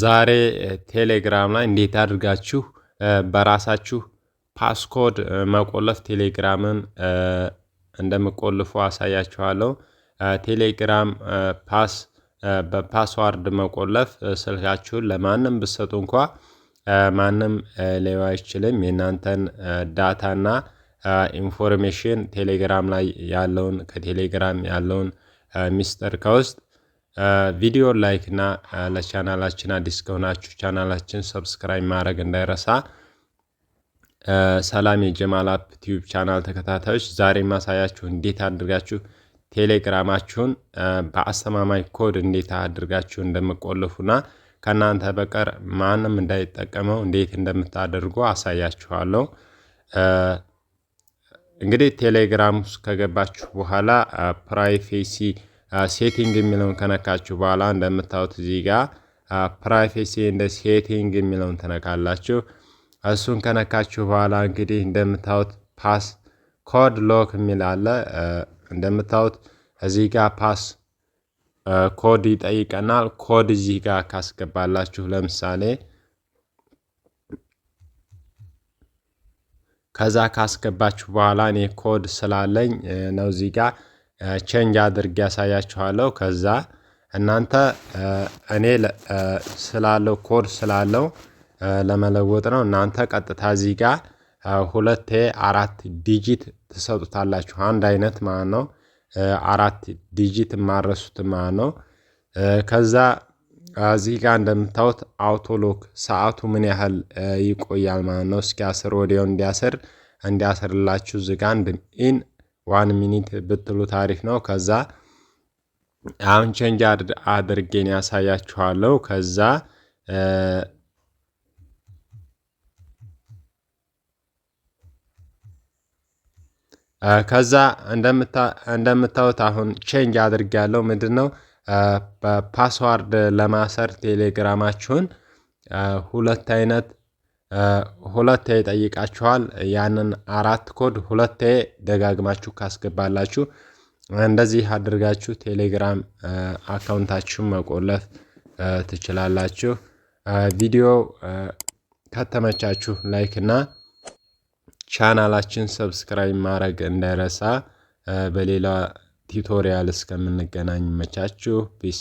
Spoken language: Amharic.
ዛሬ ቴሌግራም ላይ እንዴት አድርጋችሁ በራሳችሁ ፓስኮድ መቆለፍ ቴሌግራምን እንደምቆልፉ አሳያችኋለሁ። ቴሌግራም በፓስዋርድ መቆለፍ ስልካችሁን ለማንም ብትሰጡ እንኳ ማንም ሊያየው አይችልም። የእናንተን ዳታና ኢንፎርሜሽን ቴሌግራም ላይ ያለውን ከቴሌግራም ያለውን ሚስጥር ከውስጥ ቪዲዮ ላይክ እና ለቻናላችን አዲስ ከሆናችሁ ቻናላችን ሰብስክራይብ ማድረግ እንዳይረሳ። ሰላም የጀማል አፕ ቲዩብ ቻናል ተከታታዮች፣ ዛሬ ማሳያችሁ እንዴት አድርጋችሁ ቴሌግራማችሁን በአስተማማኝ ኮድ እንዴት አድርጋችሁ እንደምትቆልፉና ከናንተ በቀር ማንም እንዳይጠቀመው እንዴት እንደምታደርጉ አሳያችኋለሁ። እንግዲህ ቴሌግራም ውስጥ ከገባችሁ በኋላ ፕራይቬሲ ሴቲንግ የሚለውን ከነካችሁ በኋላ እንደምታዩት እዚህ ጋር ፕራይቬሲ እንደ ሴቲንግ የሚለውን ተነካላችሁ። እሱን ከነካችሁ በኋላ እንግዲህ እንደምታዩት ፓስ ኮድ ሎክ የሚል አለ። እንደምታዩት እዚህ ጋር ፓስ ኮድ ይጠይቀናል። ኮድ እዚህ ጋር ካስገባላችሁ ለምሳሌ ከዛ ካስገባችሁ በኋላ እኔ ኮድ ስላለኝ ነው እዚህ ጋር ቼንጅ አድርጌ ያሳያችኋለሁ። ከዛ እናንተ እኔ ስላለው ኮድ ስላለው ለመለወጥ ነው። እናንተ ቀጥታ እዚህ ጋር 2 ዲጂት ትሰጡታላችሁ። አንድ አይነት ማለት ነው። 4 ዲጂት ማረሱት ማለት ነው። ከዛ እዚህ ጋር እንደምታዩት አውቶሎክ ሰዓቱ ምን ያህል ይቆያል ማለት ነው። እስኪ 10 ወዲያው እንዲያስርላችሁ እዚህ ጋር ኢን 1 ሚኒት ብትሉ ታሪፍ ነው። ከዛ አሁን ቼንጅ አድርጌን ያሳያችኋለሁ። ከዛ እንደምታዩት አሁን ቼንጅ አድርጌያለሁ። ምንድነው በፓስዋርድ ለማሰር ቴሌግራማችሁን ሁለቴ ይጠይቃችኋል። ያንን 4 ኮድ ሁለቴ ደጋግማችሁ ካስገባላችሁ እንደዚህ አድርጋችሁ ቴሌግራም አካውንታችሁን መቆለፍ ትችላላችሁ። ቪዲዮ ከተመቻችሁ ላይክ እና ቻናላችን ሰብስክራይብ ማድረግ እንዳይረሳ። በሌላ ቲዩቶሪያል እስከምንገናኝ መቻችሁ ፒስ